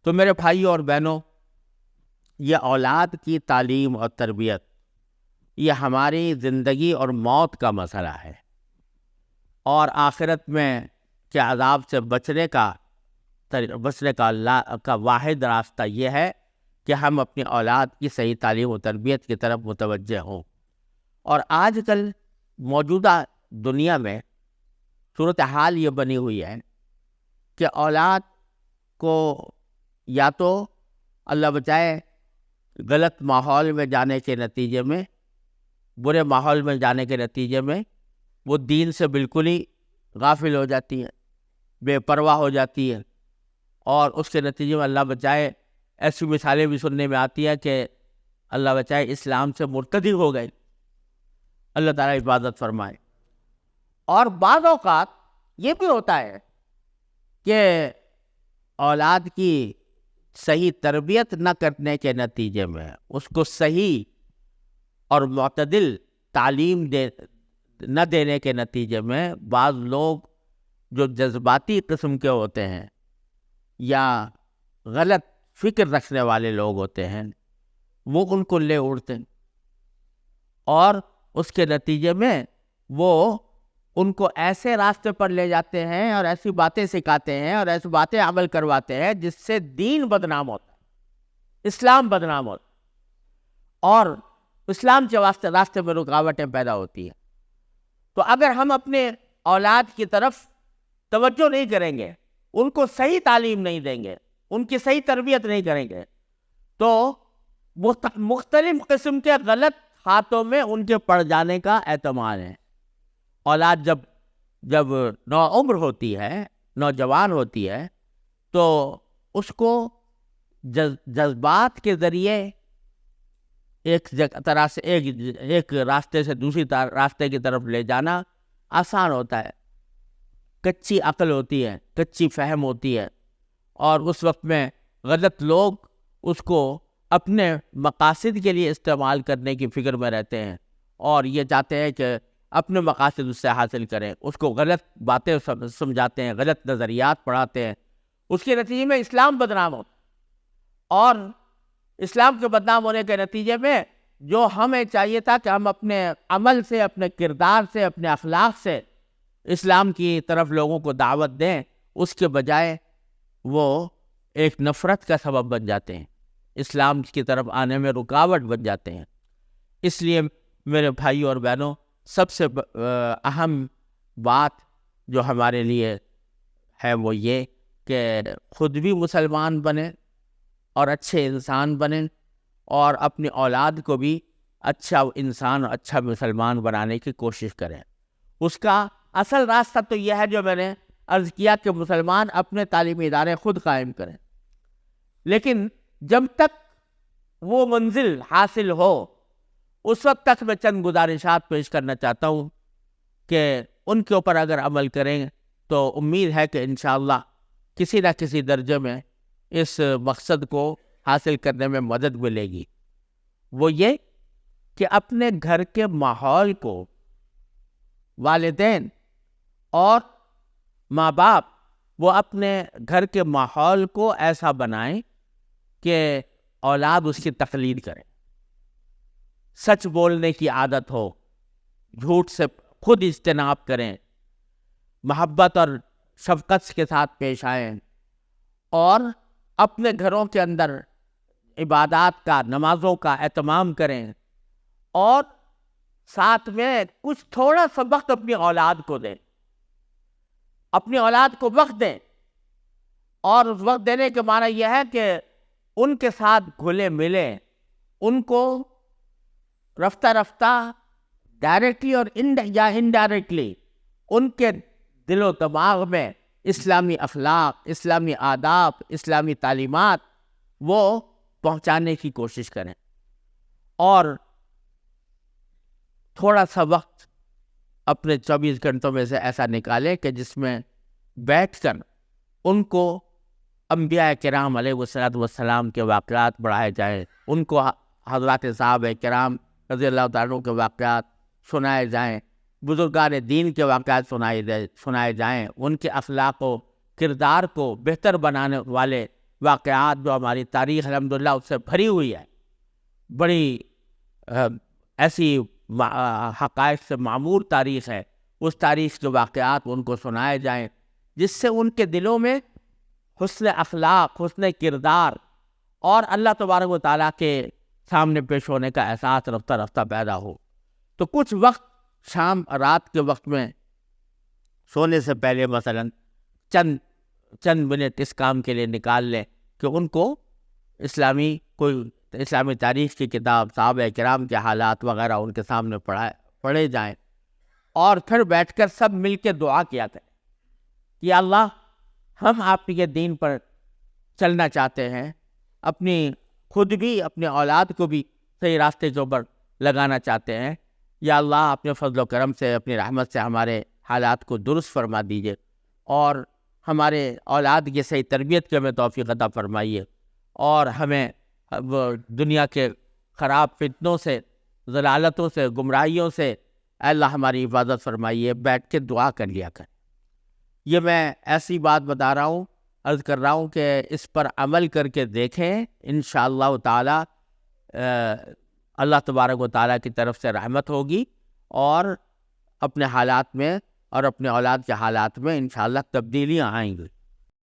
تو میرے بھائیوں اور بہنوں، یہ اولاد کی تعلیم اور تربیت یہ ہماری زندگی اور موت کا مسئلہ ہے، اور آخرت میں کے عذاب سے بچنے کا اللہ کا واحد راستہ یہ ہے کہ ہم اپنی اولاد کی صحیح تعلیم و تربیت کی طرف متوجہ ہوں۔ اور آج کل موجودہ دنیا میں صورتحال یہ بنی ہوئی ہے کہ اولاد کو یا تو اللہ بچائے غلط ماحول میں جانے کے نتیجے میں، برے ماحول میں جانے کے نتیجے میں وہ دین سے بالکل ہی غافل ہو جاتی ہے، بے پرواہ ہو جاتی ہے، اور اس کے نتیجے میں اللہ بچائے ایسی مثالیں بھی سننے میں آتی ہیں کہ اللہ بچائے اسلام سے مرتد ہو گئے۔ اللہ تعالیٰ حفاظت فرمائے۔ اور بعض اوقات یہ بھی ہوتا ہے کہ اولاد کی صحیح تربیت نہ کرنے کے نتیجے میں، اس کو صحیح اور معتدل تعلیم نہ دینے کے نتیجے میں، بعض لوگ جو جذباتی قسم کے ہوتے ہیں یا غلط فکر رکھنے والے لوگ ہوتے ہیں، وہ ان کو لے اڑتے ہیں، اور اس کے نتیجے میں وہ ان کو ایسے راستے پر لے جاتے ہیں اور ایسی باتیں سکھاتے ہیں اور ایسی باتیں عمل کرواتے ہیں جس سے دین بدنام ہوتا ہے، اسلام بدنام ہوتا ہے، اور اسلام کے راستے میں رکاوٹیں پیدا ہوتی ہیں۔ تو اگر ہم اپنے اولاد کی طرف توجہ نہیں کریں گے، ان کو صحیح تعلیم نہیں دیں گے، ان کی صحیح تربیت نہیں کریں گے، تو مختلف قسم کے غلط ہاتھوں میں ان کے پڑ جانے کا احتمال ہے۔ اولاد جب نوعمر ہوتی ہے، نوجوان ہوتی ہے، تو اس کو جذبات کے ذریعے ایک طرح سے ایک راستے سے دوسری راستے کی طرف لے جانا آسان ہوتا ہے۔ کچی عقل ہوتی ہے، کچی فہم ہوتی ہے، اور اس وقت میں غلط لوگ اس کو اپنے مقاصد کے لیے استعمال کرنے کی فکر میں رہتے ہیں، اور یہ چاہتے ہیں کہ اپنے مقاصد اس سے حاصل کریں، اس کو غلط باتیں سمجھاتے ہیں، غلط نظریات پڑھاتے ہیں، اس کے نتیجے میں اسلام بدنام ہوتا ہے۔ اور اسلام کے بدنام ہونے کے نتیجے میں جو ہمیں چاہیے تھا کہ ہم اپنے عمل سے، اپنے کردار سے، اپنے اخلاق سے اسلام کی طرف لوگوں کو دعوت دیں، اس کے بجائے وہ ایک نفرت کا سبب بن جاتے ہیں، اسلام کی طرف آنے میں رکاوٹ بن جاتے ہیں۔ اس لیے میرے بھائیوں اور بہنوں، سب سے اہم بات جو ہمارے لیے ہے وہ یہ کہ خود بھی مسلمان بنیں اور اچھے انسان بنیں، اور اپنی اولاد کو بھی اچھا انسان اور اچھا مسلمان بنانے کی کوشش کریں۔ اس کا اصل راستہ تو یہ ہے جو میں نے عرض کیا کہ مسلمان اپنے تعلیمی ادارے خود قائم کریں، لیکن جب تک وہ منزل حاصل ہو اس وقت تک میں چند گزارشات پیش کرنا چاہتا ہوں کہ ان کے اوپر اگر عمل کریں تو امید ہے کہ انشاءاللہ کسی نہ کسی درجے میں اس مقصد کو حاصل کرنے میں مدد ملے گی۔ وہ یہ کہ اپنے گھر کے ماحول کو، والدین اور ماں باپ، وہ اپنے گھر کے ماحول کو ایسا بنائیں کہ اولاد اس کی تقلید کرے، سچ بولنے کی عادت ہو، جھوٹ سے خود اجتناب کریں، محبت اور شفقت کے ساتھ پیش آئیں، اور اپنے گھروں کے اندر عبادات کا، نمازوں کا اہتمام کریں، اور ساتھ میں کچھ تھوڑا سا وقت اپنی اولاد کو دیں، اپنی اولاد کو وقت دیں۔ اور اس وقت دینے کے معنی یہ ہے کہ ان کے ساتھ گھلے ملیں، ان کو رفتہ رفتہ ڈائریکٹلی اور یا انڈائریکٹلی ان کے دل و دماغ میں اسلامی اخلاق، اسلامی آداب، اسلامی تعلیمات وہ پہنچانے کی کوشش کریں، اور تھوڑا سا وقت اپنے 24 گھنٹوں میں سے ایسا نکالیں کہ جس میں بیٹھ کر ان کو انبیاء کرام علیہ والسلام کے واقعات پڑھائے جائیں، ان کو حضرات صحابہ کرام رضی اللہ تعالیٰ عنہ کے واقعات سنائے جائیں، بزرگان دین کے واقعات سنائے جائیں، ان کے اخلاق و کردار کو بہتر بنانے والے واقعات جو ہماری تاریخ الحمدللہ اس سے بھری ہوئی ہے، بڑی ایسی حقائق سے معمور تاریخ ہے، اس تاریخ کے واقعات ان کو سنائے جائیں، جس سے ان کے دلوں میں حسن اخلاق، حسن کردار اور اللہ تبارک و تعالیٰ کے سامنے پیش ہونے کا احساس رفتہ رفتہ پیدا ہو۔ تو کچھ وقت شام رات کے وقت میں سونے سے پہلے مثلاً چند منٹ اس کام کے لیے نکال لیں کہ ان کو اسلامی تاریخ کی کتاب، صحابہ کرام کے حالات وغیرہ ان کے سامنے پڑھے جائیں، اور پھر بیٹھ کر سب مل کے دعا کیا کریں کہ اللہ ہم آپ کے دین پر چلنا چاہتے ہیں، خود بھی اپنے اولاد کو بھی صحیح راستے کے اوپر لگانا چاہتے ہیں، یا اللہ اپنے فضل و کرم سے، اپنی رحمت سے ہمارے حالات کو درست فرما دیجئے اور ہمارے اولاد کی صحیح تربیت کے ہمیں توفیق عطا فرمائیے، اور ہمیں دنیا کے خراب فتنوں سے، ضلالتوں سے، گمراہیوں سے اے اللہ ہماری حفاظت فرمائیے۔ بیٹھ کے دعا کر لیا کر۔ یہ میں ایسی بات بتا رہا ہوں، عرض کر رہا ہوں کہ اس پر عمل کر کے دیکھیں، انشاءاللہ تعالی اللہ تبارک و تعالیٰ کی طرف سے رحمت ہوگی، اور اپنے حالات میں اور اپنے اولاد کے حالات میں انشاءاللہ تبدیلیاں آئیں گی۔